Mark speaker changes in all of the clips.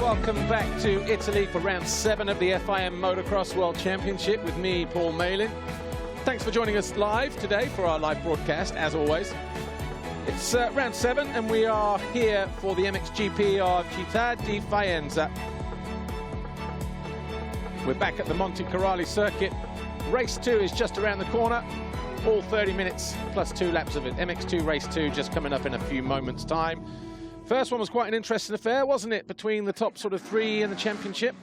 Speaker 1: welcome back to Italy for round 7 of the FIM Motocross World Championship with me, Paul Malin. Thanks for joining us live today for our live broadcast, as always. It's round 7 and we are here for the MXGP of Città di Faenza. We're back at the Monte Carlo circuit. Race 2 is just around the corner, all 30 minutes plus 2 laps of it. MX2 race 2 just coming up in a few moments' time. First one was quite an interesting affair, wasn't it, between the top sort of 3 in the championship?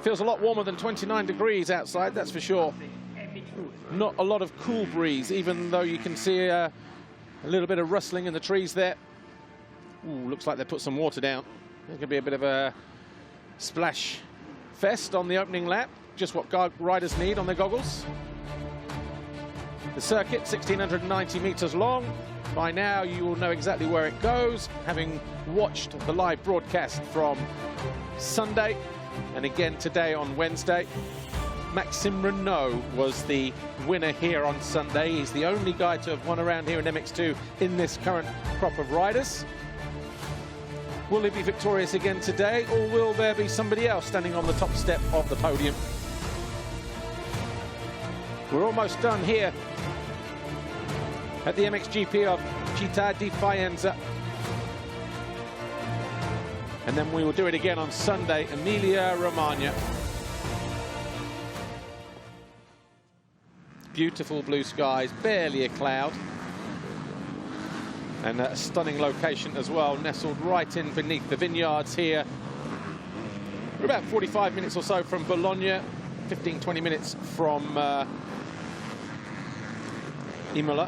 Speaker 1: Feels a lot warmer than 29 degrees outside, that's for sure. Not a lot of cool breeze, even though you can see a little bit of rustling in the trees there. Ooh, looks like they put some water down. There's going to be a bit of a splash fest on the opening lap, just what riders need on their goggles. The circuit, 1,690 meters long. By now, you will know exactly where it goes, having watched the live broadcast from Sunday and again today on Wednesday. Maxime Renault was the winner here on Sunday. He's the only guy to have won around here in MX2 in this current crop of riders. Will he be victorious again today, or will there be somebody else standing on the top step of the podium? We're almost done here at the MXGP of Città di Faenza. And then we will do it again on Sunday, Emilia-Romagna. Beautiful blue skies, barely a cloud. And a stunning location as well, nestled right in beneath the vineyards here. We're about 45 minutes or so from Bologna, 15-20 minutes from Imola.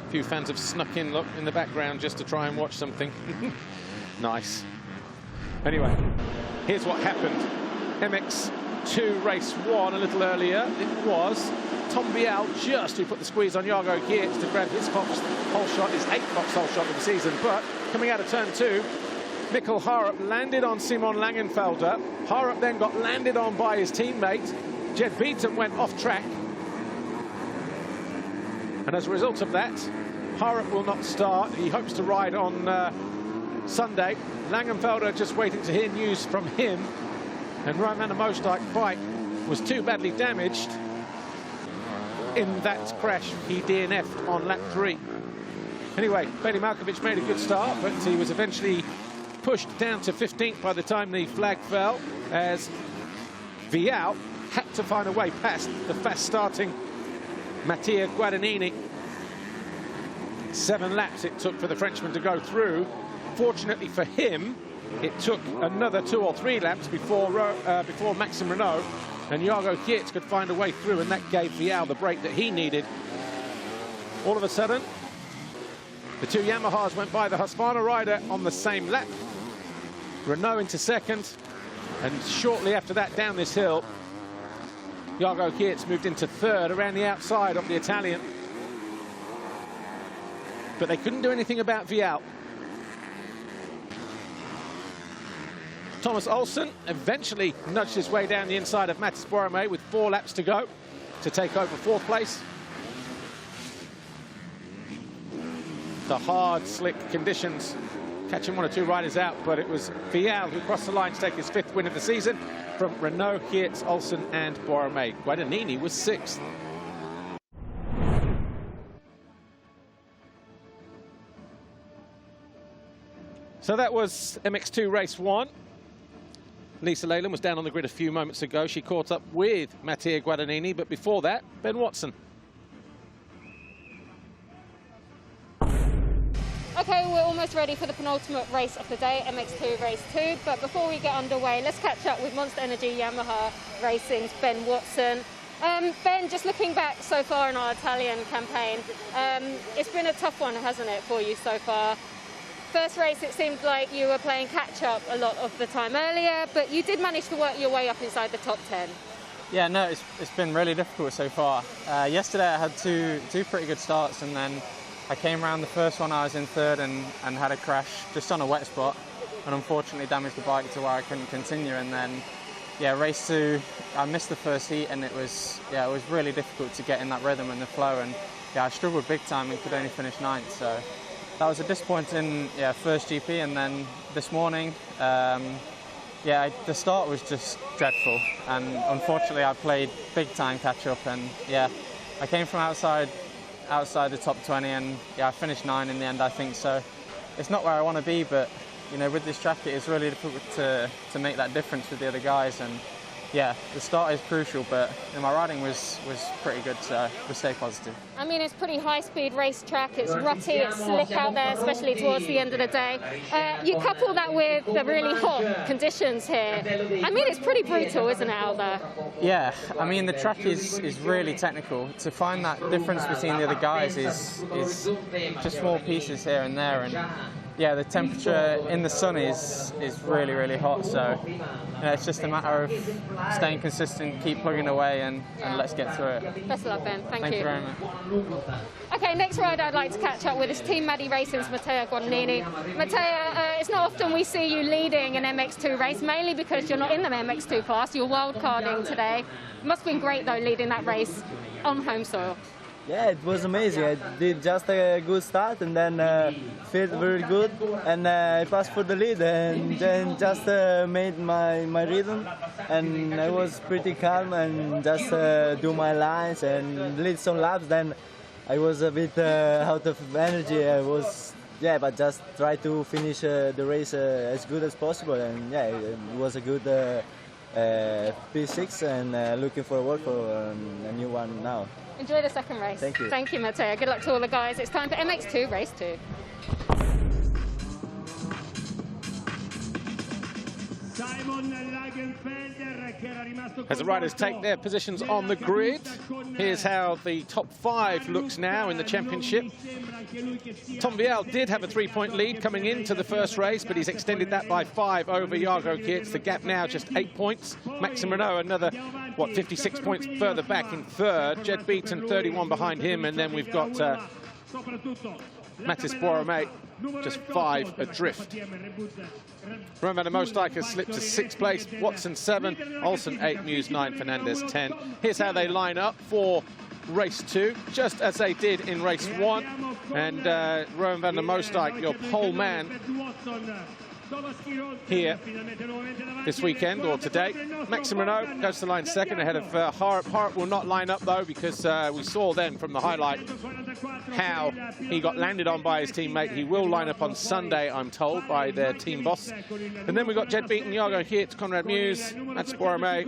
Speaker 1: A few fans have snuck in, look, in the background just to try and watch something. Nice. Anyway, here's what happened. MX2 race 1 a little earlier. It was Tom Vialle just who put the squeeze on Jago Geerts to grab his pole shot, his 8th pole shot of the season. But coming out of turn 2, Mikkel Harup landed on Simon Langenfelder. Harup then got landed on by his teammate. Jed Beaton went off track. And as a result of that, Harup will not start. He hopes to ride on Sunday. Langenfelder just waiting to hear news from him. And Roman Mosdike's bike was too badly damaged in that crash. He DNF'd on lap 3. Anyway, Bailey Malkovich made a good start, but he was eventually pushed down to 15th by the time the flag fell, as Vialle had to find a way past the fast-starting Mattia Guadagnini. 7 laps it took for the Frenchman to go through. Fortunately for him, it took another 2 or 3 laps before Maxime Renault and Jago Geerts could find a way through, and that gave Vialle the break that he needed. All of a sudden, the 2 Yamahas went by the Husqvarna rider on the same lap. Renault into 2nd, and shortly after that, down this hill, Jago Geerts moved into 3rd around the outside of the Italian. But they couldn't do anything about Vialle. Thomas Olsen eventually nudged his way down the inside of Mathis Borromée with 4 laps to go to take over 4th place. The hard, slick conditions catching 1 or 2 riders out, but it was Vialle who crossed the line to take his 5th win of the season from Renault, Geerts, Olsen and Borromée. Guadagnini was 6th. So that was MX2 race 1. Lisa Leyland was down on the grid a few moments ago. She caught up with Mattia Guadagnini, but before that, Ben Watson.
Speaker 2: Okay, we're almost ready for the penultimate race of the day, MX2 race 2. But before we get underway, let's catch up with Monster Energy Yamaha Racing's Ben Watson. Ben, just looking back so far in our Italian campaign, it's been a tough one, hasn't it, for you so far? First race, it seemed like you were playing catch-up a lot of the time earlier, but you did manage to work your way up inside the top 10.
Speaker 3: Yeah, no, it's been really difficult so far. Yesterday I had two pretty good starts, and then I came around the first one, I was in 3rd and had a crash just on a wet spot, and unfortunately damaged the bike to where I couldn't continue. And then, yeah, race 2, I missed the first heat, and it was really difficult to get in that rhythm and the flow. And yeah, I struggled big time and could only finish 9th. So that was a disappointing first GP, and then this morning, the start was just dreadful, and unfortunately I played big time catch up, and I came from outside the top 20, and I finished 9 in the end, I think. So it's not where I want to be, but with this track it is really difficult to make that difference with the other guys, and the start is crucial, but my riding was pretty good, so we'll stay positive.
Speaker 2: I mean, it's pretty high-speed race track. It's rutty, it's slick out there, especially towards the end of the day. You couple that with the really hot conditions here. I mean, it's pretty brutal, isn't it, out there? Yeah,
Speaker 3: I mean, the track is really technical. To find that difference between the other guys is just small pieces here and there, and the temperature in the sun is really, really hot, so it's just a matter of staying consistent, keep plugging away, and let's get through it.
Speaker 2: Best of luck, Ben. Thank you.
Speaker 3: Thank you very much.
Speaker 2: Okay, next rider I'd like to catch up with is Team Maddie Racing's Matteo Guadagnini. Matteo, it's not often we see you leading an MX2 race, mainly because you're not in the MX2 class, you're wildcarding today. It must have been great, though, leading that race on home soil.
Speaker 4: Yeah, it was amazing. I did just a good start, and then felt very good, and I passed for the lead, and then just made my rhythm, and I was pretty calm and just do my lines and lead some laps. Then I was a bit out of energy. I was but just try to finish the race as good as possible, and it was a good P6, and looking forward for a new one now.
Speaker 2: Enjoy the second race.
Speaker 4: Thank you.
Speaker 2: Thank you, Matteo. Good luck to all the guys. It's time for MX2 Race 2.
Speaker 1: As the riders take their positions on the grid, here's how the top 5 looks now in the championship. Tom Vialle did have a 3-point lead coming into the first race, but he's extended that by 5 over Jago Geerts. The gap now just 8 points. Maxim Renault another, 56 points further back in third. Jed Beaton 31 behind him, and then we've got Mattis Borromei just 5 adrift. Roman van der Moosdijk has slipped to 6th place, Watson 7, Olsen 8, Muse 9, Fernandez 10. Here's how they line up for race 2, just as they did in race 1. And Roman van der Moosdijk, your pole man here this weekend or today. Maxim Renault goes to line 2nd ahead of Harp. Harp will not line up though, because we saw then from the highlight how he got landed on by his teammate. He will line up on Sunday, I'm told, by their team boss. And then we've got Jed Beaton, Jago Geerts, Conrad Muse, Mats Borromei,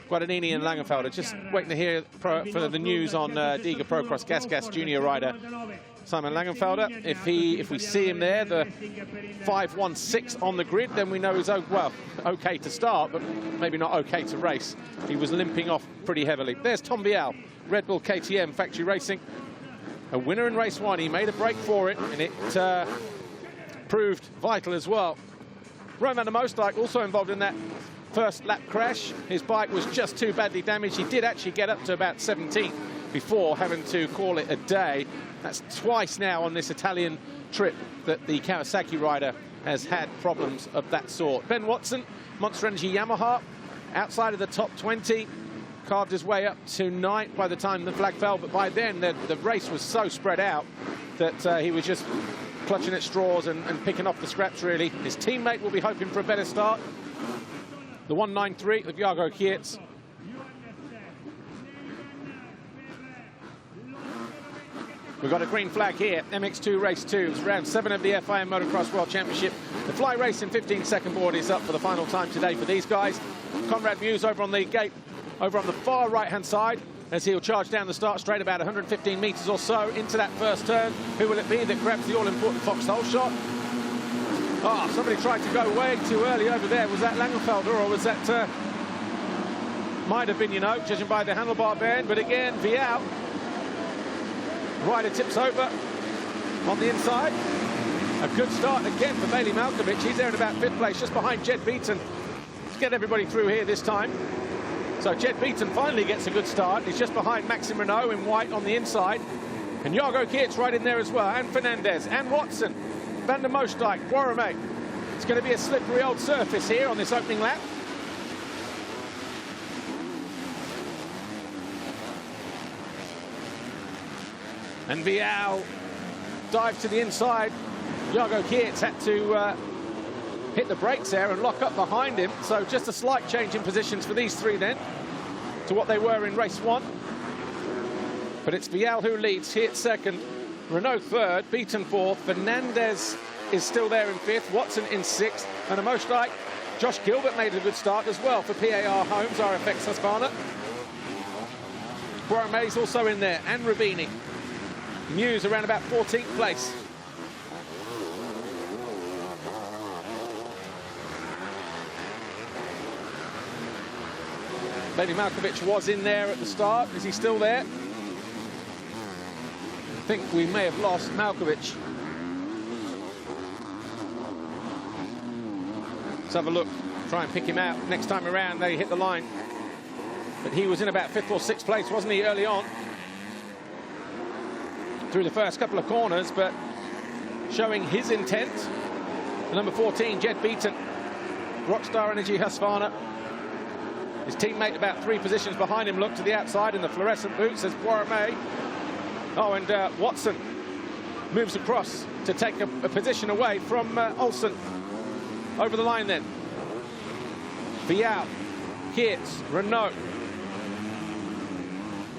Speaker 1: Guadagnini and Langenfelder. Just waiting to hear for the news on Diga Procross Gas Junior rider Simon Langenfelder. If we see him there, the 5:16 on the grid, then we know he's okay to start, but maybe not okay to race. He was limping off pretty heavily. There's Tom Vialle, Red Bull KTM Factory Racing, a winner in race 1. He made a break for it, and it proved vital as well. Roman van der Moosdijk also involved in that first lap crash. His bike was just too badly damaged. He did actually get up to about 17th before having to call it a day. That's twice now on this Italian trip that the Kawasaki rider has had problems of that sort. Ben Watson, Monster Energy Yamaha, outside of the top 20, carved his way up to 9th by the time the flag fell, but by then the race was so spread out that he was just clutching at straws and picking off the scraps, really. His teammate will be hoping for a better start. The 193 of Jago Geerts. We've got a green flag here, MX2 Race 2. It's round 7 of the FIM Motocross World Championship. The Fly Racing 15-second board is up for the final time today for these guys. Conrad Muse over on the gate, over on the far right-hand side, as he'll charge down the start straight about 115 metres or so into that first turn. Who will it be that grabs the all-important foxhole shot? Oh, somebody tried to go way too early over there. Was that Langenfelder, or was that... might have been, judging by the handlebar band. But again, Vialle. Rider tips over on the inside. A good start again for Bailey Malkovich. He's there in about 5th place, just behind Jed Beaton. Let's get everybody through here this time. So Jed Beaton finally gets a good start. He's just behind Maxim Renault in white on the inside. And Jago Geerts right in there as well. And Fernandez, and Watson, Van der Moosdijk, Borromei. It's going to be a slippery old surface here on this opening lap. And Vialle dive to the inside. Jago Geerts had to hit the brakes there and lock up behind him. So just a slight change in positions for these three then to what they were in race 1. But it's Vialle who leads, Geerts second, Renault third, Beaton fourth, Fernandez is still there in 5th, Watson in 6th, and Amostike. Josh Gilbert made a good start as well for PAR Homes, RFX Husqvarna. Boiramei's also in there, and Rubini. Muse around about 14th place. Lady Malkovich was in there at the start. Is he still there? I think we may have lost Malkovich. Let's have a look, try and pick him out. Next time around, they hit the line. But he was in about 5th or 6th place, wasn't he, early on? Through the first couple of corners, but showing his intent. The number 14, Jed Beaton, Rockstar Energy Husqvarna. His teammate about 3 positions behind him, looked to the outside in the fluorescent boots as Boiramei. Oh, and Watson moves across to take a position away from Olsen. Over the line then. Vialle, Geerts, Renault,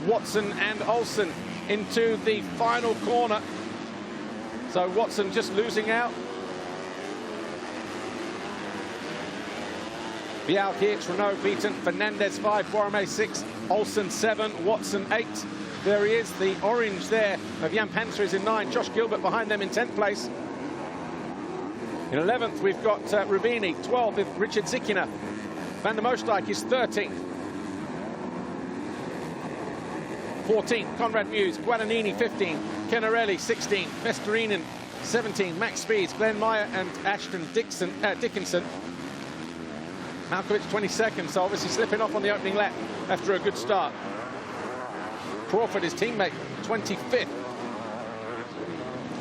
Speaker 1: Watson and Olsen into the final corner. So Watson just losing out. Vialle, Geerts, Renault, Beaton, Fernandez 5, Boiramei 6, Olsen 7, Watson 8. There he is, the orange there of Jan Panzer is in 9, Josh Gilbert behind them in 10th place. In 11th, we've got Rubini, 12th with Richard Zikina. Van der Moosdijk is 13th. 14th, Conrad Muse, Guadagnini 15, Kenarelli 16, Vesterinen 17, Max Speeds, Glenn Meyer and Ashton Dickinson. Malkovich 22nd, so obviously slipping off on the opening lap after a good start. Crawford, his teammate, 25th.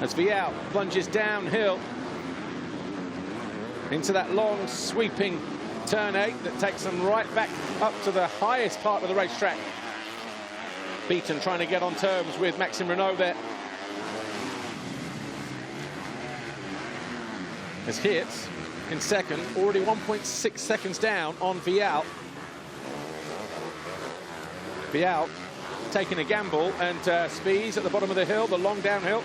Speaker 1: As Vialle plunges downhill into that long sweeping turn 8 that takes them right back up to the highest part of the racetrack. Beaton trying to get on terms with Maxime Renault there. As Geerts in second, already 1.6 seconds down on Vialle. Vialle taking a gamble, and Spies at the bottom of the hill, the long downhill.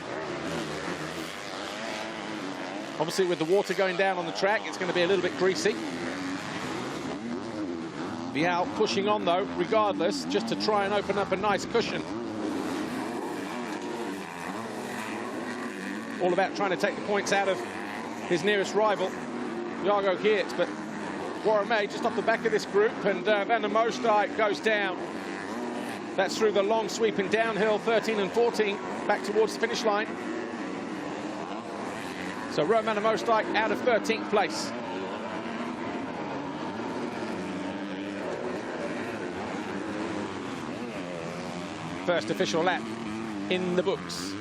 Speaker 1: Obviously, with the water going down on the track, it's going to be a little bit greasy. Vialle pushing on, though, regardless, just to try and open up a nice cushion. All about trying to take the points out of his nearest rival, Jago Geerts, but Boiramei just off the back of this group, and Van der Moosdijk goes down. That's through the long sweeping downhill, 13 and 14, back towards the finish line. So Roman Van der Moosdijk out of 13th place. First official lap in the books.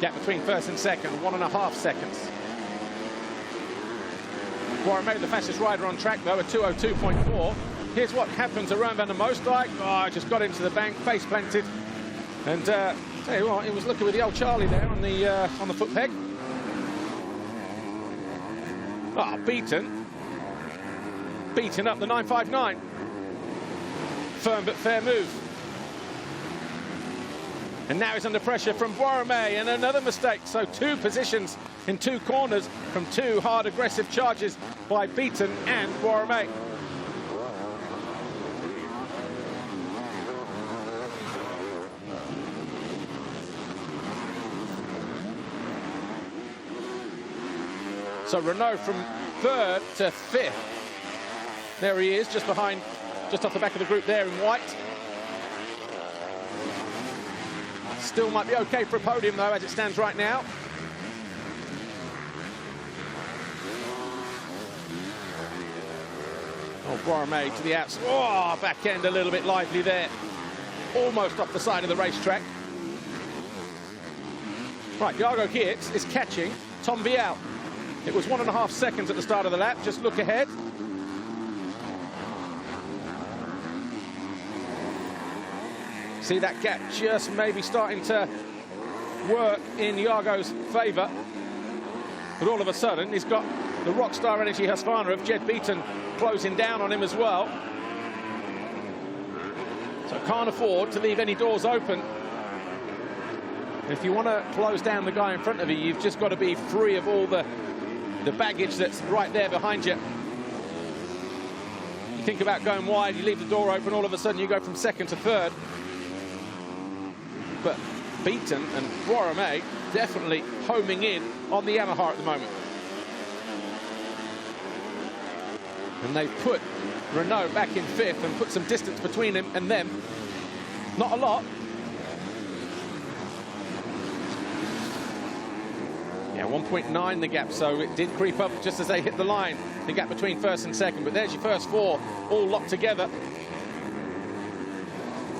Speaker 1: Gap between first and second, 1.5 seconds. Boiramei, the fastest rider on track, though, at 2:02.4. Here's what happened to Roman Van der Moosdijk. Oh, just got into the bank, face planted. And tell you what, he was looking with the old Charlie there on the foot peg. Ah, Beaton up the 959. Firm but fair move. And now he's under pressure from Boiramei, and another mistake. So 2 positions in 2 corners from 2 hard, aggressive charges by Beaton and Boiramei. So Renault from 3rd to 5th. There he is, just behind, just off the back of the group there in white. Still might be okay for a podium, though, as it stands right now. Oh, Boiramei to the outside. Oh, back end a little bit lively there. Almost off the side of the racetrack. Right, Jago Geerts is catching Tom Vialle. It was 1.5 seconds at the start of the lap. Just look ahead. See that gap just maybe starting to work in Jago's favour. But all of a sudden, he's got the Rockstar Energy Husqvarna of Jed Beaton closing down on him as well. So can't afford to leave any doors open. If you want to close down the guy in front of you, you've just got to be free of all the baggage that's right there behind you. You think about going wide, you leave the door open, all of a sudden you go from second to third. But Beaton and Boromé definitely homing in on the Yamaha at the moment. And they put Renault back in fifth and put some distance between him and them. Not a lot. Yeah, 1.9 the gap, so it did creep up just as they hit the line, the gap between first and second. But there's your first four, all locked together.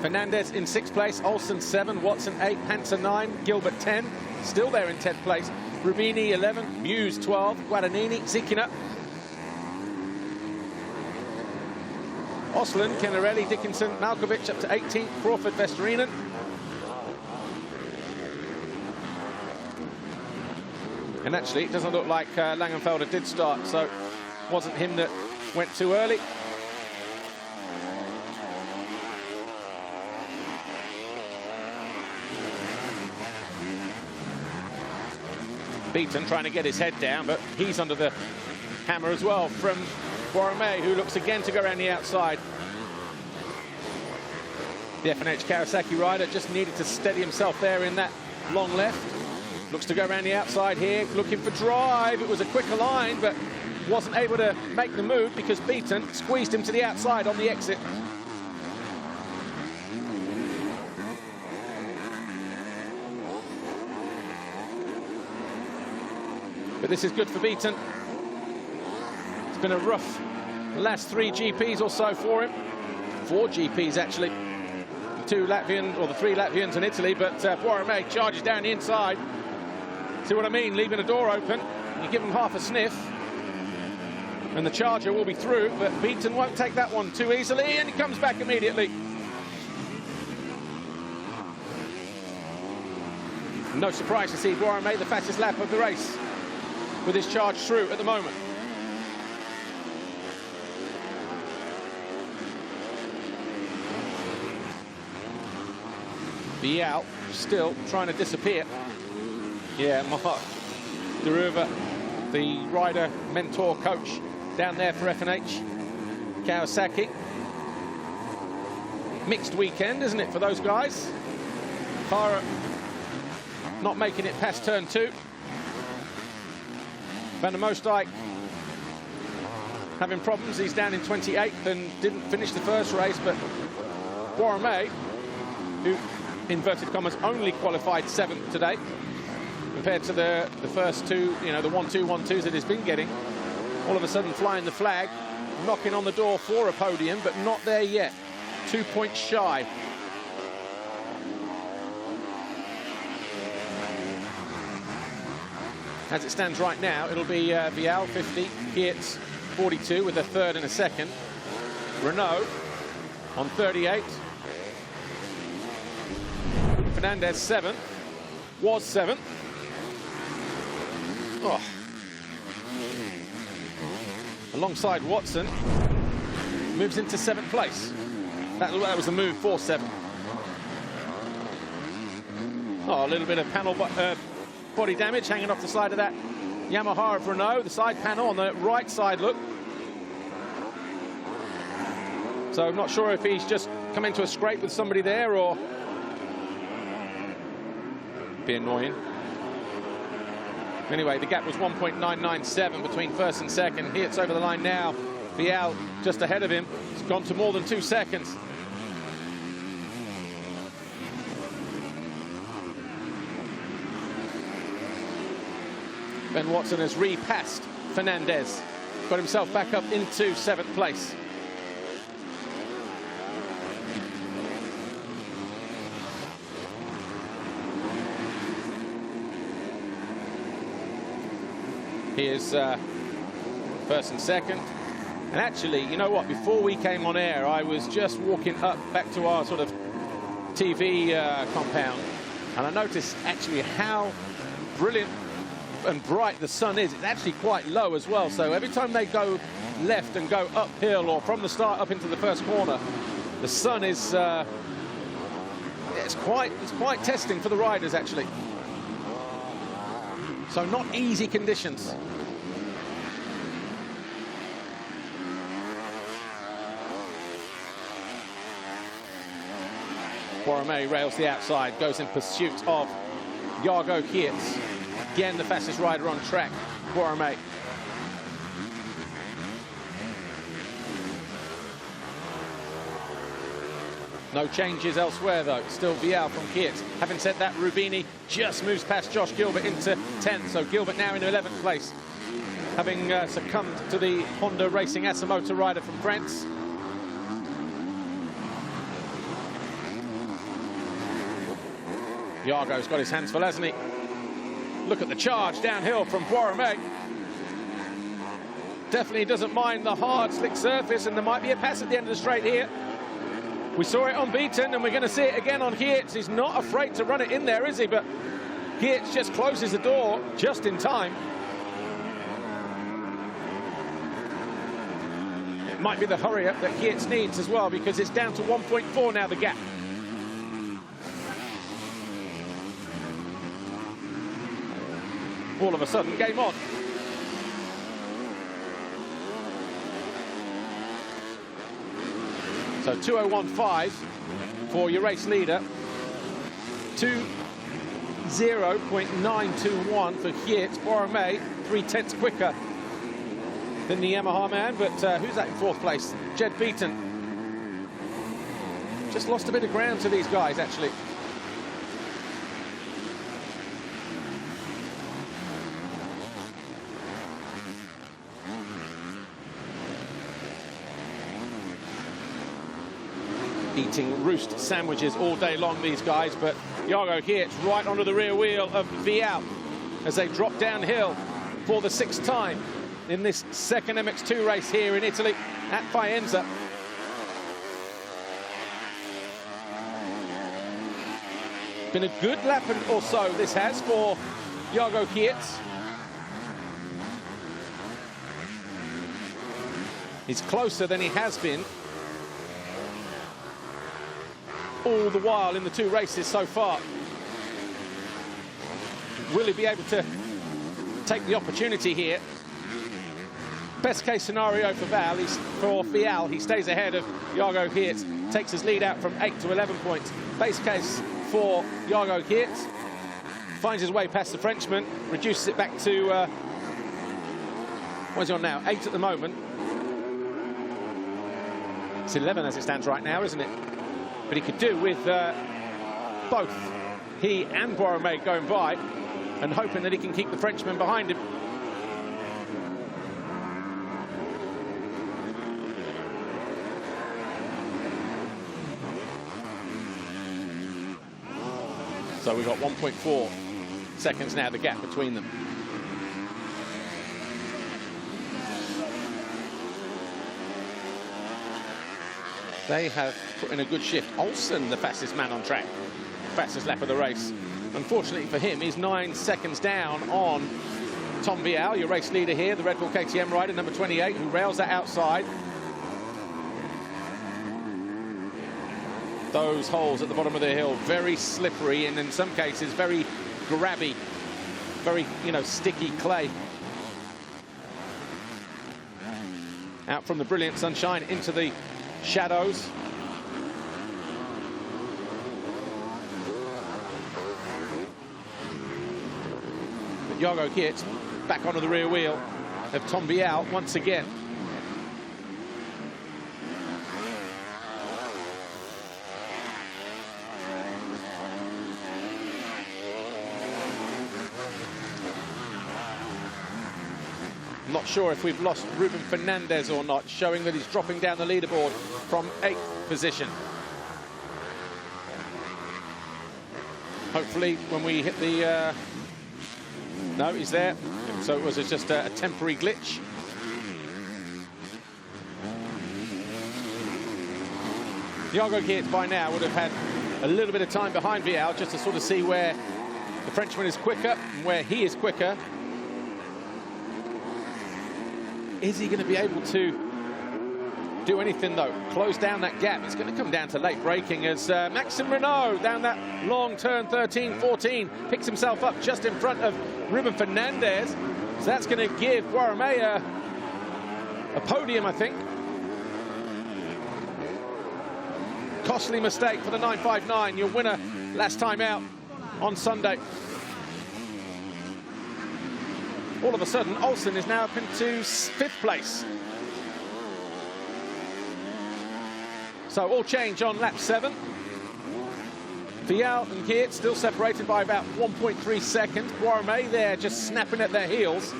Speaker 1: Fernandez in 6th place, Olsen 7, Watson 8, Hansa 9, Gilbert 10, still there in 10th place. Rubini 11, Muse 12, Guadagnini, Zikina. Osland, Kenarelli, Dickinson, Malkovich up to 18th, Crawford, Vesterinen. And actually, it doesn't look like Langenfelder did start, so it wasn't him that went too early. Beaton trying to get his head down, but he's under the hammer as well from Boromé, who looks again to go around the outside. The FNH Kawasaki rider just needed to steady himself there in that long left. Looks to go around the outside here, looking for drive. It was a quicker line, but wasn't able to make the move because Beaton squeezed him to the outside on the exit. But this is good for Beaton. It's been a rough last 3 GPs or so for him. 4 GPs, actually. The 2 Latvian, or the 3 Latvians in Italy, but Boromé charges down the inside. See what I mean? Leaving a door open. You give him half a sniff, and the charger will be through, but Beaton won't take that one too easily, and he comes back immediately. No surprise to see Boromé the fastest lap of the race, with his charge through at the moment. Vialle still trying to disappear. Yeah, Mark Deruva, the rider, mentor, coach down there for FNH Kawasaki. Mixed weekend, isn't it, for those guys? Cara not making it past turn 2. Van der Moosdijk having problems. He's down in 28th and didn't finish the first race, but Boromé, who, inverted commas, only qualified 7th today, compared to the first 2, you know, the 1-2, 1-2s that he's been getting, all of a sudden flying the flag, knocking on the door for a podium, but not there yet. 2 points shy. As it stands right now, it'll be Vialle 50, Geerts 42 with a 3rd and a 2nd. Renault on 38. Fernandez 7th, was 7th. Oh. Alongside Watson, moves into 7th place. That was a move for 7th. Oh, a little bit of panel body damage hanging off the side of that Yamaha of Renault, the side panel on the right side, look. So I'm not sure if he's just come into a scrape with somebody there or... Be annoying. Anyway, the gap was 1.997 between first and second. Geerts over the line now. Vialle just ahead of him. It's gone to more than 2 seconds. Ben Watson has repassed Fernandez. Got himself back up into 7th place. Here's first and second. And actually, you know what? Before we came on air, I was just walking up back to our sort of TV compound, and I noticed actually how brilliant and bright the sun is. It's actually quite low as well, so every time they go left and go uphill or from the start up into the first corner, the sun is it's quite testing for the riders actually. So not easy conditions. Borromei rails the outside, goes in pursuit of Jago Geerts. Again, the fastest rider on track, Borromei. No changes elsewhere, though. Still Vialle from Geerts. Having said that, Rubini just moves past Josh Gilbert into 10th. So Gilbert now in 11th place, having succumbed to the Honda Racing Asamoah rider from France. Jago's got his hands full, hasn't he? Look at the charge downhill from Borromei. Definitely doesn't mind the hard, slick surface, and there might be a pass at the end of the straight here. We saw it on Beaton, and we're going to see it again on Geerts. He's not afraid to run it in there, is he? But Geerts just closes the door just in time. It might be the hurry-up that Geerts needs as well, because it's down to 1.4 now, the gap. All of a sudden, game on. So 2:01.5 for your race leader. 2:0.921 for Geerts. Borromei, 3/10 quicker than the Yamaha man, but who's that in 4th place? Jed Beaton. Just lost a bit of ground to these guys, actually. Eating roost sandwiches all day long, these guys, but Jago Geerts right onto the rear wheel of Vialle as they drop downhill for the 6th time in this second MX2 race here in Italy at Faenza. Been a good lap or so this has for Jago Geerts. He's closer than he has been all the while in the 2 races so far. Will he be able to take the opportunity here? Best case scenario for Vialle, he stays ahead of Jago Geerts, takes his lead out from 8 to 11 points. Base case for Jago Geerts, finds his way past the Frenchman, reduces it back to, what's he on now? 8 at the moment. It's 11 as it stands right now, isn't it? But he could do with both he and Borromei going by and hoping that he can keep the Frenchman behind him. So we've got 1.4 seconds now, the gap between them. They have put in a good shift. Olsen, the fastest man on track, fastest lap of the race. Unfortunately for him, he's 9 seconds down on Tom Vialle, your race leader here, the Red Bull KTM rider, number 28, who rails that outside. Those holes at the bottom of the hill, very slippery, and in some cases, very grabby, very, sticky clay. Out from the brilliant sunshine into the shadows. But Jago Geerts back onto the rear wheel of Tom Vialle once again. Not sure if we've lost Ruben Fernandez or not, showing that he's dropping down the leaderboard from 8th position. Hopefully when we hit the... no, he's there. So it was just a temporary glitch. Jago Geerts by now would have had a little bit of time behind Vialle just to sort of see where the Frenchman is quicker and where he is quicker. Is he going to be able to do anything, though? Close down that gap. It's going to come down to late braking as Maxime Renault down that long turn 13-14 picks himself up just in front of Ruben Fernandez. So that's going to give Guaramé a podium, I think. Costly mistake for the 959, your winner last time out on Sunday. All of a sudden, Olsen is now up into 5th place. So all change on lap 7. Vialle and Geerts still separated by about 1.3 seconds. Guaramé there just snapping at their heels.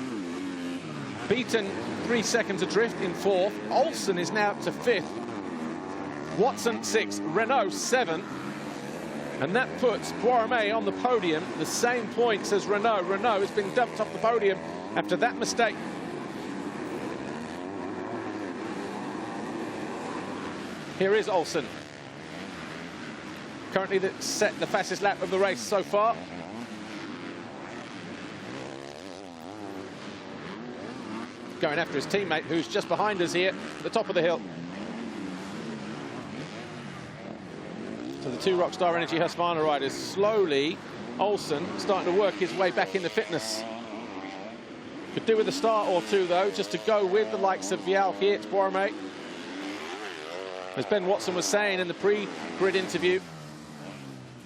Speaker 1: Beaten 3 seconds adrift in 4th. Olsen is now up to 5th. Watson 6th, Renault 7th. And that puts Guaramé on the podium, the same points as Renault. Renault has been dumped off the podium after that mistake. Here is Olsen. Currently set the fastest lap of the race so far. Going after his teammate, who's just behind us here at the top of the hill. So the 2 Rockstar Energy Husqvarna riders slowly, Olsen starting to work his way back into fitness. Could do with a start or two, though, just to go with the likes of Vialle, Geerts, Guaramé. As Ben Watson was saying in the pre-grid interview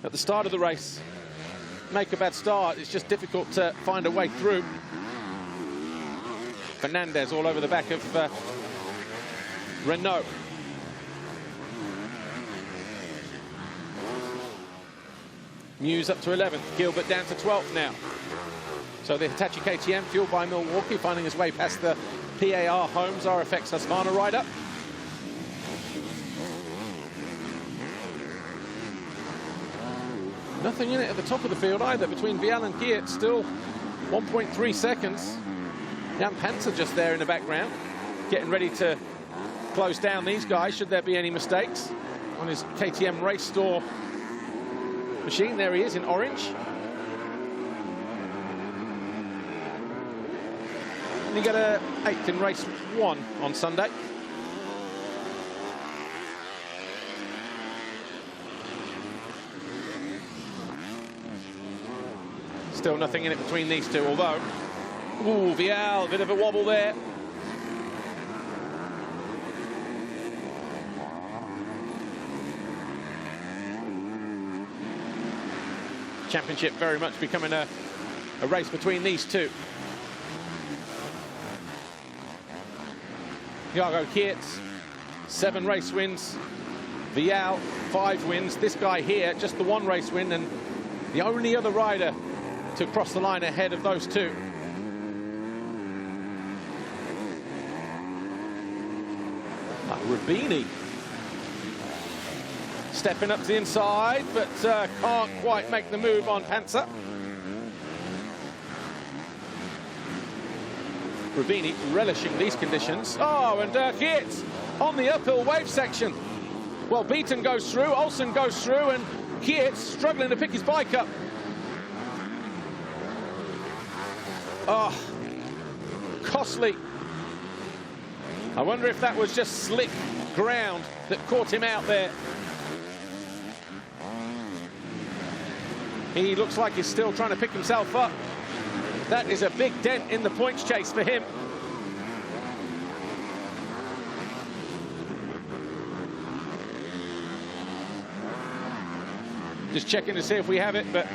Speaker 1: at the start of the race, make a bad start, it's just difficult to find a way through. Fernandez all over the back of Renault. Muse up to 11th, Gilbert down to 12th now. So the Hitachi KTM, fueled by Milwaukee, finding his way past the PAR Homes RFX Husqvarna rider. Nothing in it at the top of the field either between Vialle and Geerts, still 1.3 seconds. Jan Panzer just there in the background, getting ready to close down these guys should there be any mistakes on his KTM Race Store machine. There he is in orange. And he got a 8th in race 1 on Sunday. Still nothing in it between these two, although, ooh, Vialle, bit of a wobble there. Championship very much becoming a race between these two. Jago Geerts, 7 race wins. Vialle, 5 wins. This guy here, just the 1 race win, and the only other rider to cross the line ahead of those two. Rubini stepping up to the inside, but can't quite make the move on Panzer. Rubini relishing these conditions. Oh, and Geerts on the uphill wave section. Well, Beaton goes through, Olsen goes through, and Geerts struggling to pick his bike up. Oh, costly. I wonder if that was just slick ground that caught him out there. He looks like he's still trying to pick himself up. That is a big dent in the points chase for him. Just checking to see if we have it, but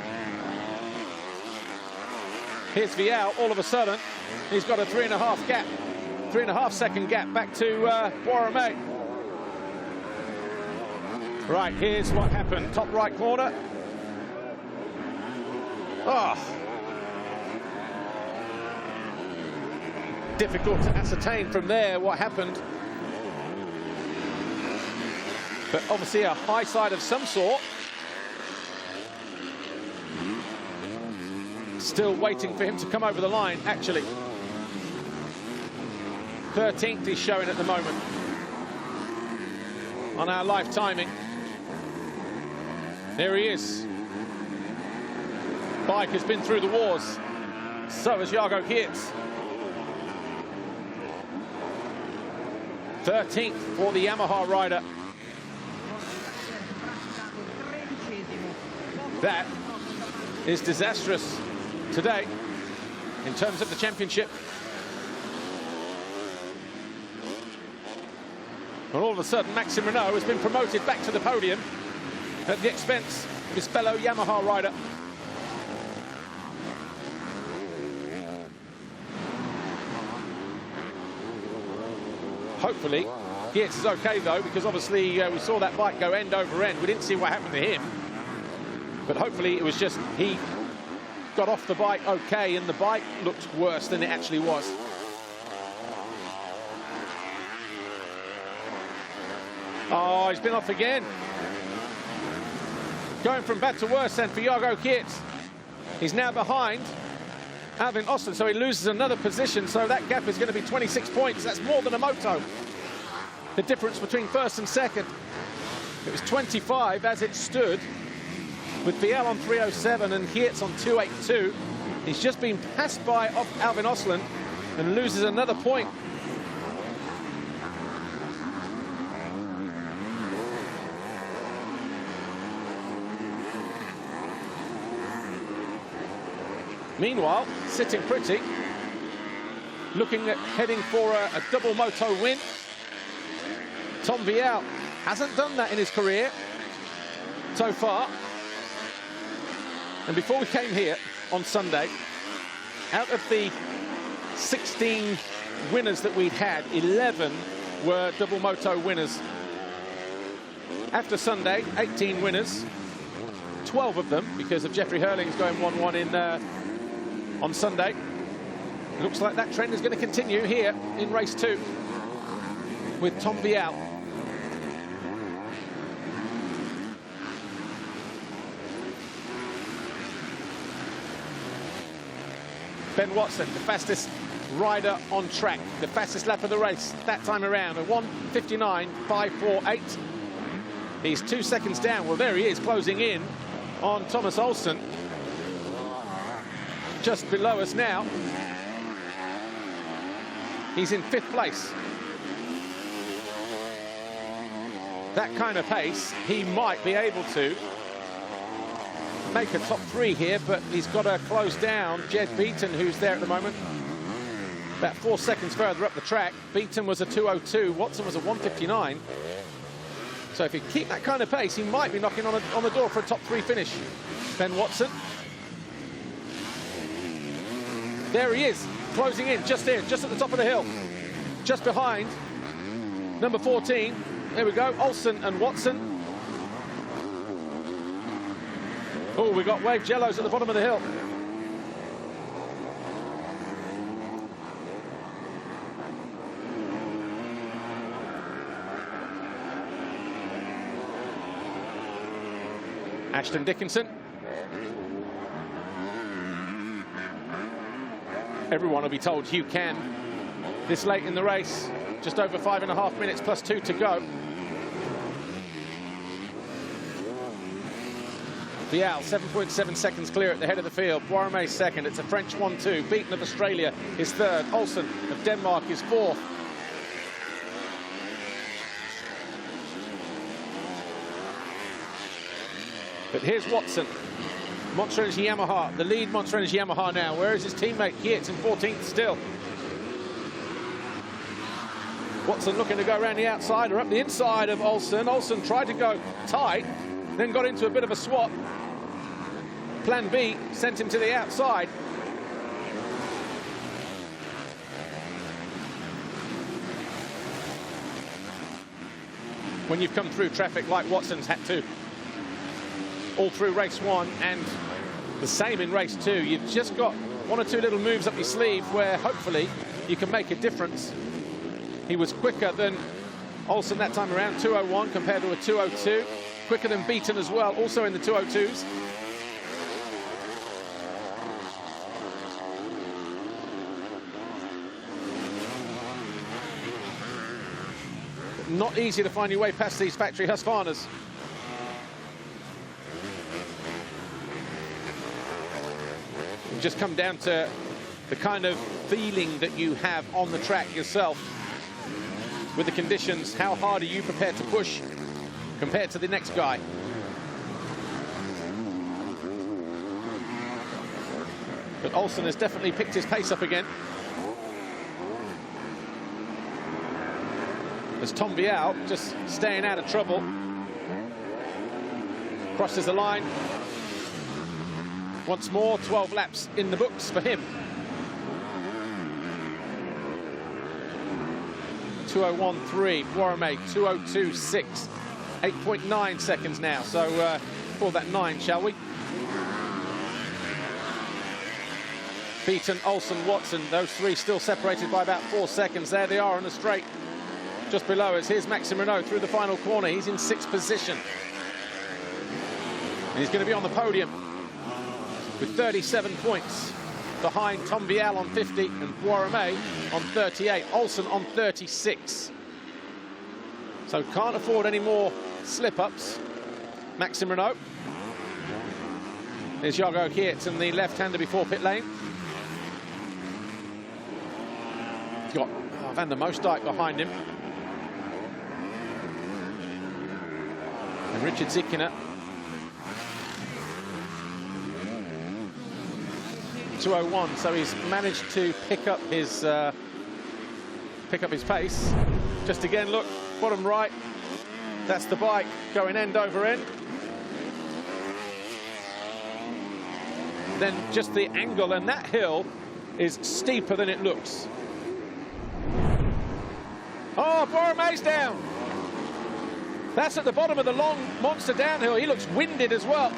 Speaker 1: here's Vialle. All of a sudden, he's got a 3.5 second gap back to Guaramé. Right, here's what happened. Top right corner. Oh. Difficult to ascertain from there what happened. But obviously a high side of some sort. Still waiting for him to come over the line, actually. 13th he's showing at the moment on our live timing. There he is. Bike has been through the wars. So has Jago Geerts. 13th for the Yamaha rider. That is disastrous today in terms of the championship. And all of a sudden, Maxime Renault has been promoted back to the podium at the expense of his fellow Yamaha rider. Hopefully, Geerts is okay though, because obviously we saw that bike go end over end. We didn't see what happened to him. But hopefully it was just he got off the bike okay, and the bike looked worse than it actually was. Oh, he's been off again. Going from bad to worse then for Jago Geerts. He's now behind Advent Race, so he loses another position, so that gap is going to be 26 points. That's more than a moto. The difference between first and second. It was 25 as it stood, with Vialle on 307 and Geerts on 282. He's just been passed by Advent Race and loses another point. Meanwhile, sitting pretty, looking at heading for a double moto win. Tom Vialle hasn't done that in his career so far. And before we came here on Sunday, out of the 16 winners that we'd had, 11 were double moto winners. After Sunday, 18 winners, 12 of them because of Jeffrey Hurling's going 1-1 in on Sunday. Looks like that trend is going to continue here in race 2 with Tom Vialle. Ben Watson, the fastest rider on track, the fastest lap of the race that time around, a 1:59.548. He's 2 seconds down. Well, there he is, closing in on Thomas Olsen. Just below us now. He's in 5th place. That kind of pace, he might be able to make a top 3 here, but he's got to close down Jed Beaton, who's there at the moment. About 4 seconds further up the track. Beaton was a 2:02, Watson was a 1:59. So if he keep that kind of pace, he might be knocking on the door for a top 3 finish. Ben Watson. There he is, closing in, just at the top of the hill. Just behind number 14. There we go, Olsen and Watson. Oh, we got wave jellos at the bottom of the hill. Ashton Dickinson. Everyone will be told you can this late in the race. Just over 5.5 minutes plus 2 to go. Vialle, 7.7 seconds clear at the head of the field. Boirmé second. It's a French 1-2. Beaton of Australia is third. Olsen of Denmark is fourth. But here's Watson. Monster Energy Yamaha, the lead Monster Energy Yamaha now. Where is his teammate? Geerts in 14th still. Watson looking to go around the outside or up the inside of Olsen. Olsen tried to go tight, then got into a bit of a swap. Plan B sent him to the outside. When you've come through traffic like Watson's had to, all through race 1 and the same in race 2, you've just got 1 or 2 little moves up your sleeve where hopefully you can make a difference. He was quicker than Olsen that time around, 2:01 compared to a 2:02. Quicker than Beaton as well, also in the 2:02s. Not easy to find your way past these factory Husqvarnas. just come down to the kind of feeling that you have on the track yourself with the conditions. How hard are you prepared to push compared to the next guy? But Olsen has definitely picked his pace up again. As Tom Vialle just staying out of trouble. Crosses the line. Once more, 12 laps in the books for him. 2:01.3, Warame 2:02.6, 8.9 seconds now. So call that 9, shall we? Beaton, Olsen, Watson, those three still separated by about 4 seconds. There they are on the straight. Just below us, here's Maxime Renault through the final corner. He's in 6th position. And he's going to be on the podium with 37 points behind Tom Vialle on 50 and Warame on 38. Olsen on 36. So can't afford any more slip-ups. Maxime Renault. There's Jago Geerts in the left-hander before pit lane. He's got Van der Moosdijk behind him. And Richard Zikkiner. 2:01, so he's managed to pick up his pace. Just again, look, bottom right, that's the bike going end over end. Then just the angle, and that hill is steeper than it looks. Oh, Boromay's down. That's at the bottom of the long monster downhill. He looks winded as well.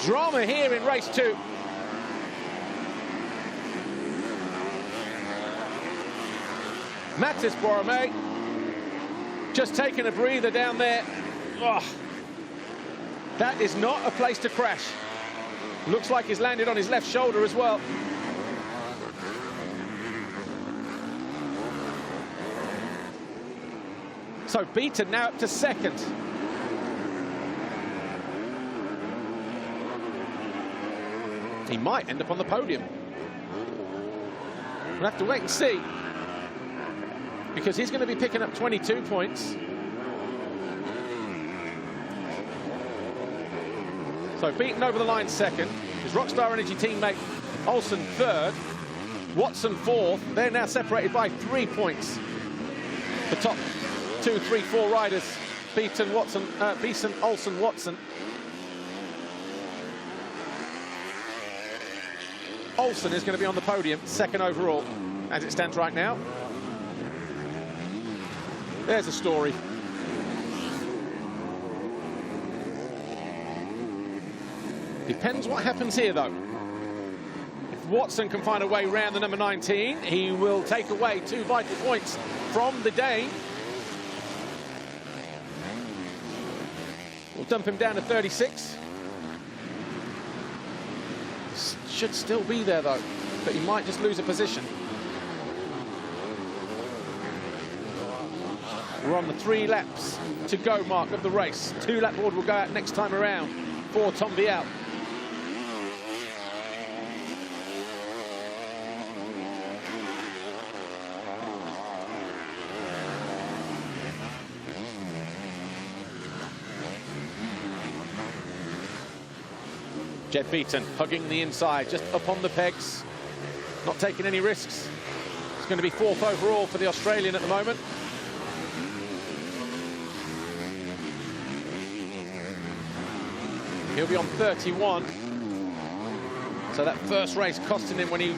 Speaker 1: Drama here in race 2. Mattis Boromé just taking a breather down there. Oh, that is not a place to crash. Looks like he's landed on his left shoulder as well. So Beaton now up to 2nd. He might end up on the podium. We'll have to wait and see, because he's going to be picking up 22 points. So Beaton over the line 2nd. His Rockstar Energy teammate Olsen 3rd. Watson 4th. They're now separated by 3 points. The top 2, 3, 4 riders. Beaton, Watson, Beeson, Olsen, Watson. Olsen is going to be on the podium, 2nd overall, as it stands right now. There's a story. Depends what happens here, though. If Watson can find a way round the number 19, he will take away 2 vital points from the Dane. We'll dump him down to 36. Should still be there, though, but he might just lose a position. We're on the 3 laps to go mark of the race. 2-lap board will go out next time around for Tom Vialle. Jed Beaton hugging the inside, just up on the pegs, not taking any risks. It's going to be 4th overall for the Australian at the moment. He'll be on 31. So that first race costing him when he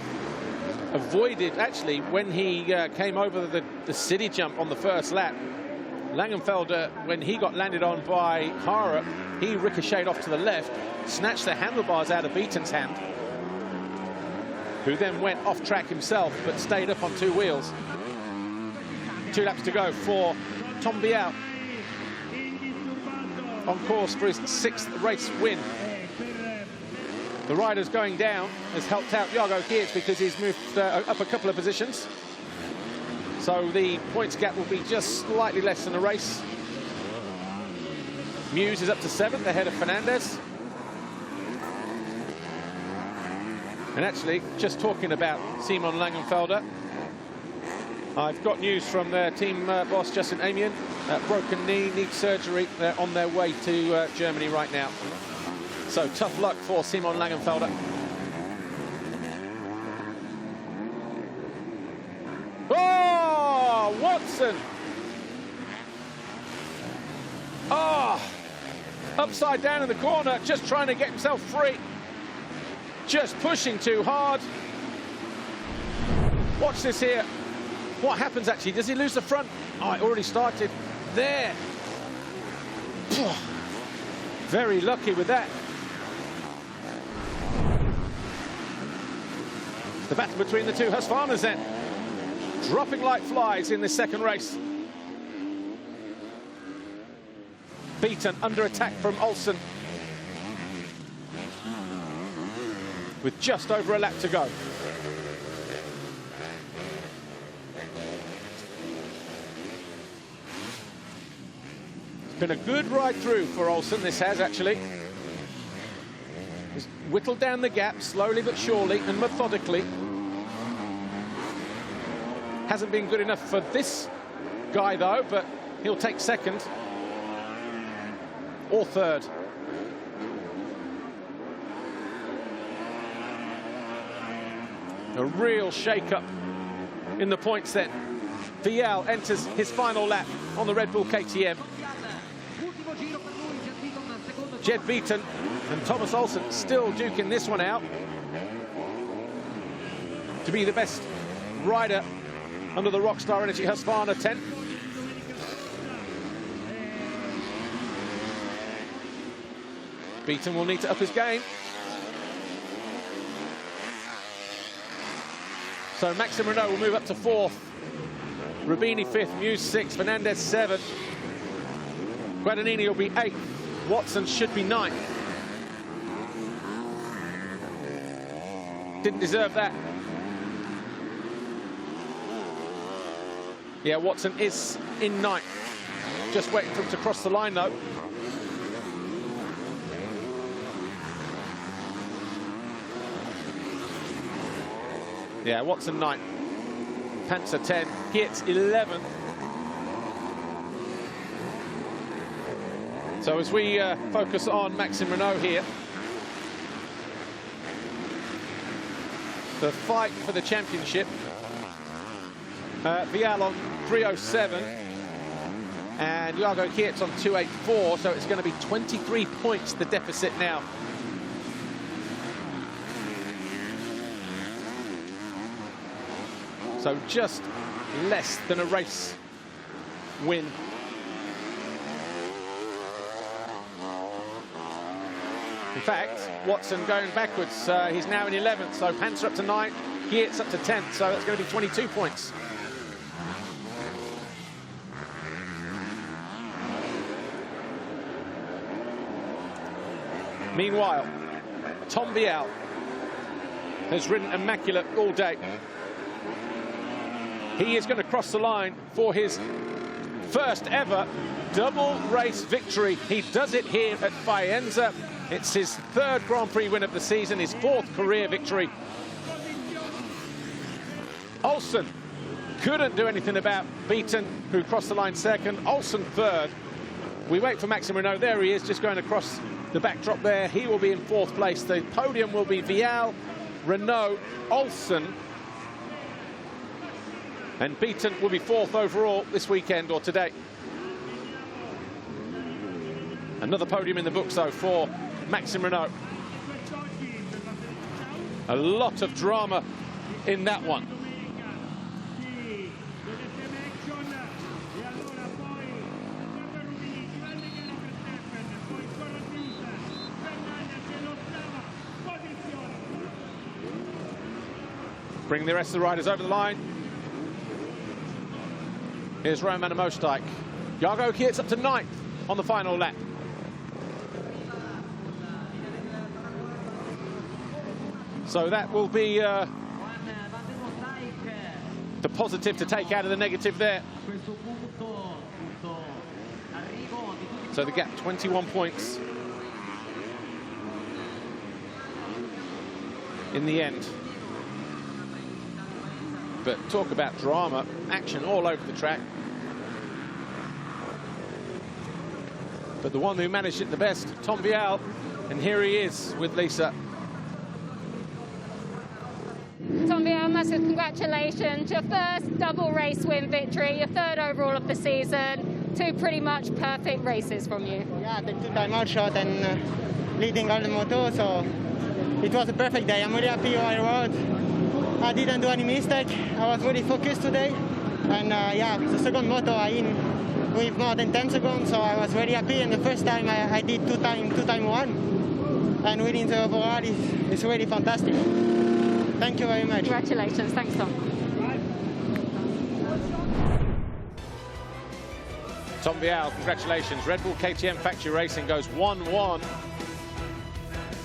Speaker 1: avoided, actually, when he came over the city jump on the first lap. Langenfelder, when he got landed on by Hara, he ricocheted off to the left, snatched the handlebars out of Beaton's hand, who then went off track himself, but stayed up on 2 wheels. 2 laps to go for Tom Vialle, on course for his 6th race win. The riders going down has helped out Jago Geerts because he's moved up a couple of positions. So the points gap will be just slightly less than the race. Muse is up to 7th, ahead of Fernandez. And actually, just talking about Simon Langenfelder, I've got news from their team boss, Justin Amian. Broken knee, needs surgery. They're on their way to Germany right now. So tough luck for Simon Langenfelder. Oh, Watson! Oh, upside down in the corner, just trying to get himself free. Just pushing too hard. Watch this here. What happens actually? Does he lose the front? Oh, it already started there. Very lucky with that. The battle between the two Husqvarnas then. Dropping like flies in this second race. Beaten, under attack from Olsen. With just over a lap to go. It's been a good ride through for Olsen, this has actually. He's whittled down the gap slowly but surely and methodically. Hasn't been good enough for this guy though, but he'll take second or third. A real shake-up in the points then. Vialle enters his final lap on the Red Bull KTM. Jed Beaton and Thomas Olsen still duking this one out to be the best rider under the Rockstar Energy Husqvarna tent. Beaton will need to up his game. So Maxime Renault will move up to 4th. Rubini 5th, Muse 6th, Fernandez 7th. Guadagnini will be 8th. Watson should be 9th. Didn't deserve that. Yeah, Watson is in 9th. Just waiting for him to cross the line though. Yeah, Watson 9th, Faenza 10, Geerts 11th. So as we focus on Maxime Renault here, the fight for the championship. Vialle on 307 and Jago Geerts on 284, so it's going to be 23 points the deficit now. So just less than a race win. In fact, Watson going backwards. He's now in 11th, so Faenza up to 9th, Geerts up to 10th, so that's going to be 22 points. Meanwhile, Tom Vialle has ridden immaculate all day. He is going to cross the line for his first ever double race victory. He does it here at Faenza. It's his 3rd Grand Prix win of the season, his 4th career victory. Olsen couldn't do anything about Beaton, who crossed the line 2nd. Olsen 3rd. We wait for Maxime Renault. There he is, just going across the backdrop there. He will be in 4th place. The podium will be Vialle, Renault, Olsen, and Beaton will be 4th overall this weekend or today. Another podium in the books, though, for Maxime Renault. A lot of drama in that one. Bring the rest of the riders over the line. Here's Roman Mostijk. Jago Geerts up to 9th on the final lap. So that will be the positive to take out of the negative there. So the gap, 21 points. in the end. But talk about drama, action all over the track. But the one who managed it the best, Tom Vialle, and here he is with Lisa.
Speaker 2: Tom Vialle, massive congratulations. Your first double race win victory, your third overall of the season. Two pretty much perfect races from you.
Speaker 5: Yeah, the two-time hard shot and leading all the motos, so it was a perfect day. I'm really happy how I rode. I didn't do any mistake. I was really focused today. And yeah, the second moto I in with more than 10 seconds, so I was really happy. And the first time I did two-time one. And winning the overall is really fantastic. Thank you very much.
Speaker 2: Congratulations. Thanks, Tom.
Speaker 1: Tom Vialle, congratulations. Red Bull KTM Factory Racing goes 1-1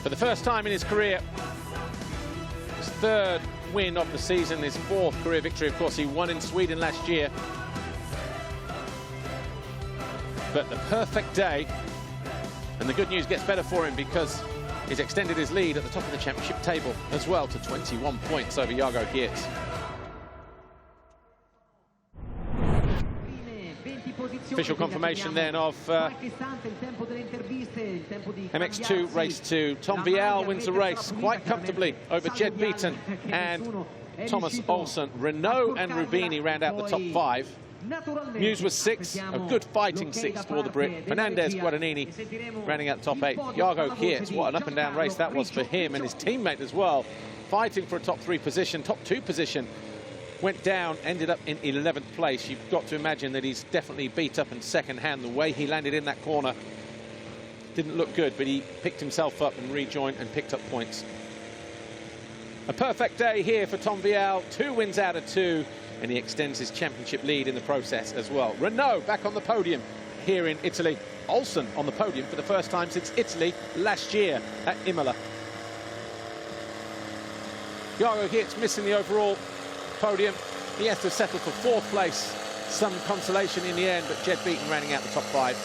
Speaker 1: for the first time in his career. His third win of the season, his fourth career victory. Of course, he won in Sweden last year. But the perfect day, and the good news gets better for him because he's extended his lead at the top of the championship table as well to 21 points over Jago Geerts. Official confirmation then of MX2 Race 2. Tom Vialle wins the race quite comfortably over Jed Beaton and Thomas Olsen. Renault and Rubini round out the top 5. Muse was 6, a good fighting 6 for the Brit. Fernandez Guadagnini rounding out the top 8. Jago Geerts, what an up and down race that was for him and his teammate as well. Fighting for a top 3 position, top 2 position. Went down, ended up in 11th place. You've got to imagine that he's definitely beat up in second hand. The way he landed in that corner didn't look good, but he picked himself up and rejoined and picked up points. A perfect day here for Tom Vialle, 2 wins out of 2, and he extends his championship lead in the process as well. Renault back on the podium here in Italy. Olsen on the podium for the first time since Italy last year at Imola. Jago Geerts missing the overall podium. He has to settle for 4th place. Some consolation in the end, but Jed Beaton rounding out the top 5.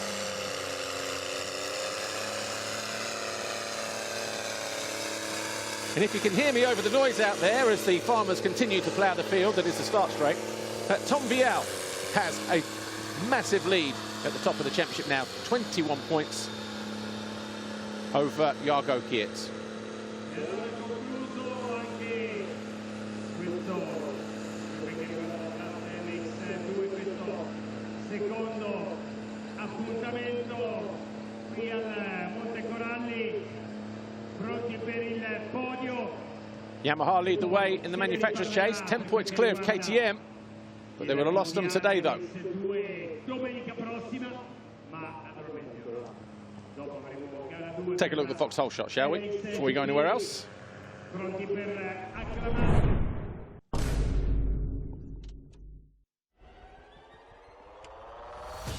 Speaker 1: And if you can hear me over the noise out there as the farmers continue to plough the field that is the start straight, Tom Vialle has a massive lead at the top of the championship now, 21 points over Jago Geerts. Yamaha lead the way in the manufacturer's chase, 10 points clear of KTM, but they would have lost them today though. Take a look at the foxhole shot, shall we, before we go anywhere else?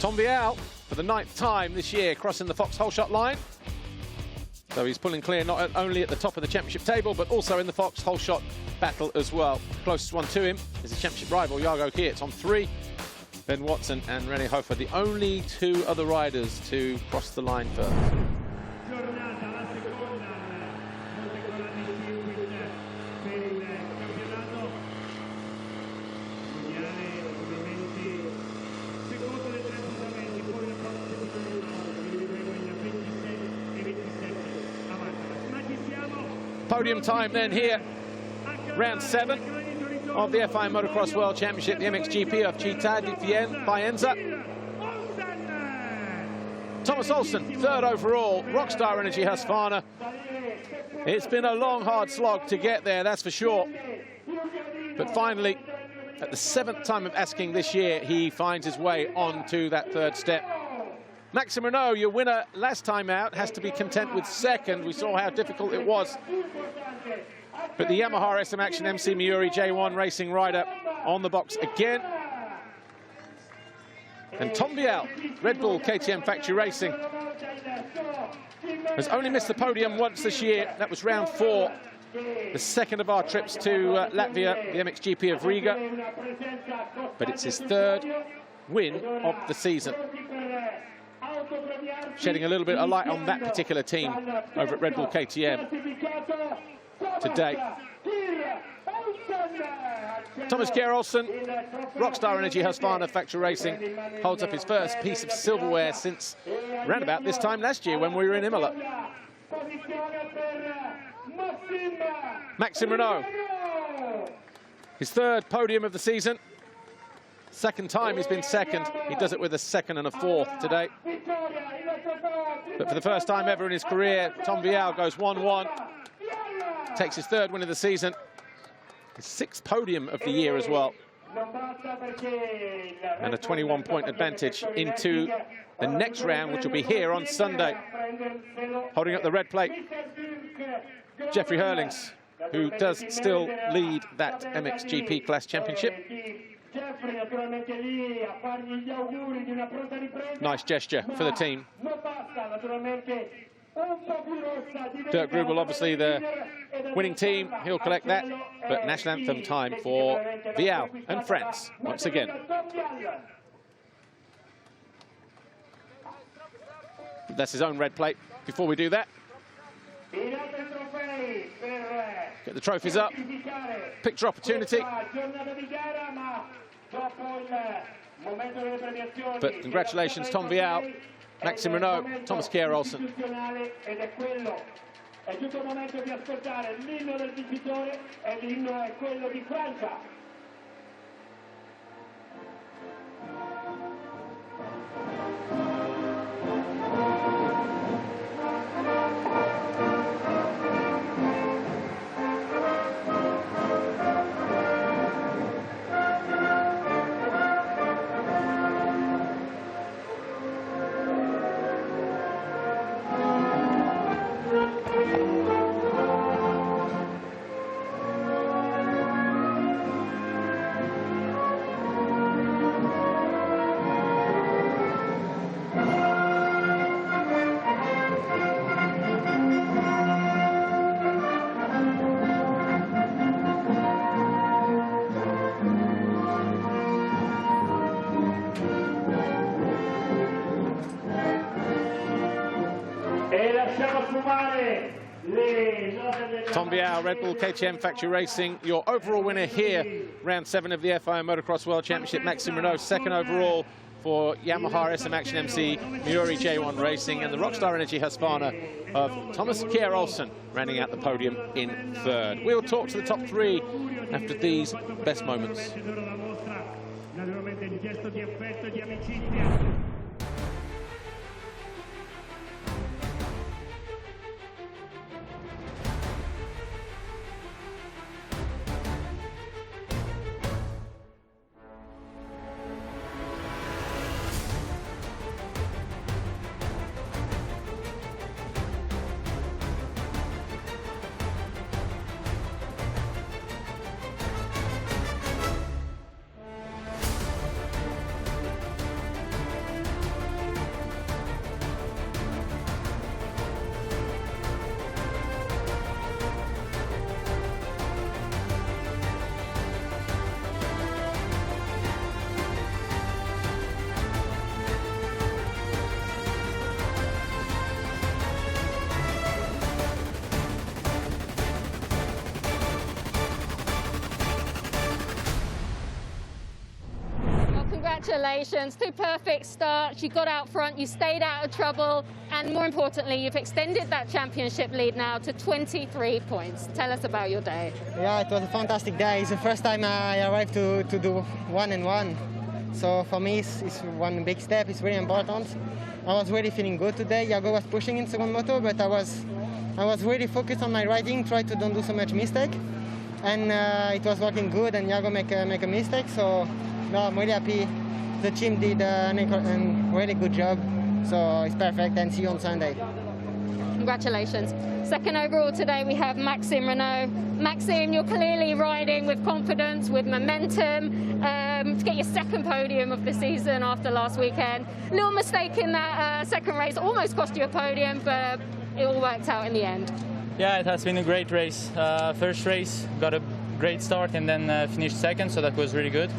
Speaker 1: Tom Vialle, for the 9th time this year, crossing the foxhole shot line. So he's pulling clear not only at the top of the championship table, but also in the foxhole shot battle as well. Closest one to him is his championship rival, Jago Geerts, on 3. Ben Watson and René Hofer, the only 2 other riders to cross the line first. Podium time then here, round 7 of the FIA Motocross World Championship, the MXGP of Città di Faenza. Thomas Olsen, 3rd overall, Rockstar Energy Husqvarna. It's been a long, hard slog to get there, that's for sure. But finally, at the 7th time of asking this year, he finds his way onto that 3rd step. Maxime Renault, your winner last time out, has to be content with 2nd. We saw how difficult it was. But the Yamaha SM Action MC Miuri J1 racing rider on the box again. And Tom Vialle, Red Bull KTM Factory Racing, has only missed the podium once this year. That was round 4, the 2nd of our trips to Latvia, the MXGP of Riga. But it's his 3rd win of the season. Shedding a little bit of light on that particular team over at Red Bull KTM. today. Thomas Geerts, Rockstar Energy Husqvarna Factory Racing, holds up his first piece of silverware since around about this time last year when we were in Imola. Maxime Renault, his third podium of the season. Second time he's been second. He does it with a second and a fourth today. But for the first time ever in his career, Tom Vialle goes 1-1. Takes his third win of the season. His sixth podium of the year as well. And a 21-point advantage into the next round, which will be here on Sunday. Holding up the red plate, Jeffrey Hurlings, who does still lead that MXGP Class Championship. Nice gesture for the team. Dirk Grubel, obviously the winning team, he'll collect that. But national anthem time for Vialle and friends once again. That's his own red plate. Before we do that, get the trophies up. Picture opportunity. But congratulations, Tom Vialle, Maxime Renault, Thomas Geerts.
Speaker 6: È giunto il momento di ascoltare l'inno del vincitore e l'inno è quello di Francia.
Speaker 1: Tom Vialle, Red Bull KTM Factory Racing, your overall winner here, round 7 of the FIA Motocross World Championship. Maxime Renault, second overall for Yamaha SM Action MC, Miuri J1 Racing, and the Rockstar Energy Husqvarna of Thomas Geerts rounding out the podium in third. We'll talk to the top 3 after these best moments.
Speaker 2: Congratulations, 2 perfect starts. You got out front, you stayed out of trouble, and more importantly, you've extended that championship lead now to 23 points. Tell us about your day.
Speaker 5: Yeah, it was a fantastic day. It's the first time I arrived to do 1-1. So for me, it's one big step. It's really important. I was really feeling good today. Jago was pushing in second moto, but I was really focused on my riding, tried to don't do so much mistake, and it was working good. And Jago make a mistake, so no, I'm really happy. The team did a really good job, so it's perfect, and see you on Sunday.
Speaker 2: Congratulations. Second overall today we have Maxime Renault. Maxime, you're clearly riding with confidence, with momentum, to get your second podium of the season after last weekend. Little mistake in that second race, almost cost you a podium, but it all worked out in the end.
Speaker 7: Yeah, it has been a great race. First race, got a great start and then finished second, so that was really good.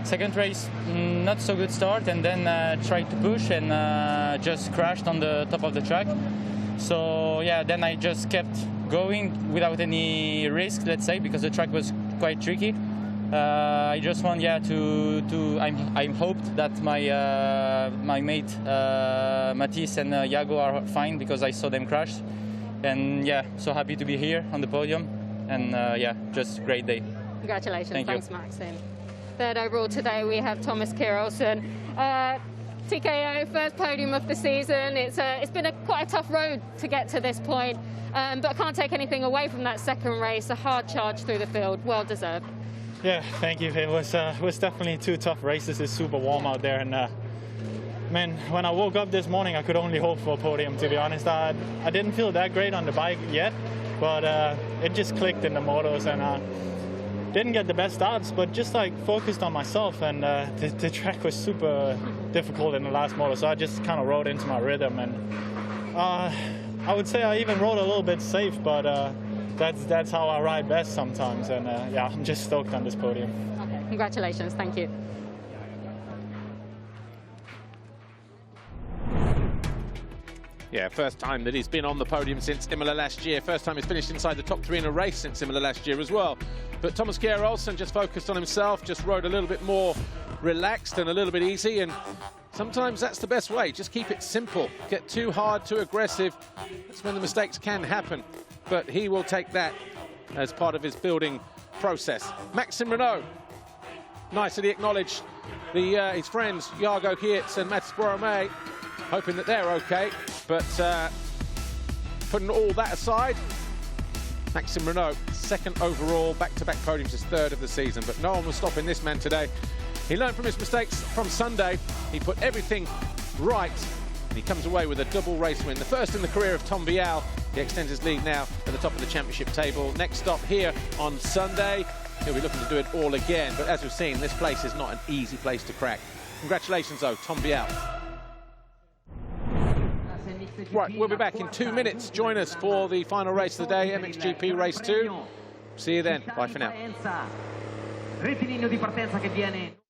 Speaker 7: Second race, not so good start, and then tried to push and just crashed on the top of the track. So yeah, then I just kept going without any risk, let's say, because the track was quite tricky. I just want, yeah, I'm hoped that my mate Matisse and Jago are fine, because I saw them crash. And yeah, so happy to be here on the podium. And yeah, just a great day.
Speaker 2: Congratulations. Thanks, Maxim. Third overall today, we have Thomas Vialle. TKO, first podium of the season. It's been quite a tough road to get to this point, but I can't take anything away from that second race. A hard charge through the field, well deserved.
Speaker 3: Yeah, thank you. It was definitely 2 tough races. It's super warm out there, and man, when I woke up this morning, I could only hope for a podium, to be honest. I didn't feel that great on the bike yet, but it just clicked in the motos, and didn't get the best starts, but just like focused on myself, and the track was super difficult in the last moto, so I just kind of rode into my rhythm, and I would say I even rode a little bit safe, but that's how I ride best sometimes, and yeah, I'm just stoked on this podium.
Speaker 2: Okay, congratulations, thank you.
Speaker 1: Yeah, first time that he's been on the podium since Imola last year. First time he's finished inside the top 3 in a race since Imola last year as well. But Thomas Vialle just focused on himself, just rode a little bit more relaxed and a little bit easy. And sometimes that's the best way. Just keep it simple. Get too hard, too aggressive. That's when the mistakes can happen. But he will take that as part of his building process. Maxime Renaux, nice that he acknowledged his friends Jago Geerts and Mats Boromé, hoping that they're okay, but putting all that aside, Maxime Renaux, second overall, back-to-back podiums, his third of the season, but no one was stopping this man today. He learned from his mistakes from Sunday, he put everything right, and he comes away with a double race win, the first in the career of Tom Vialle. He extends his lead now at the top of the championship table. Next stop here on Sunday, he'll be looking to do it all again, but as we've seen, this place is not an easy place to crack. Congratulations though, Tom Vialle. Right, we'll be back in 2 minutes. Join us for the final race of the day, MXGP Race 2. See you then. Bye for now.
Speaker 8: Rettilineo di partenza che viene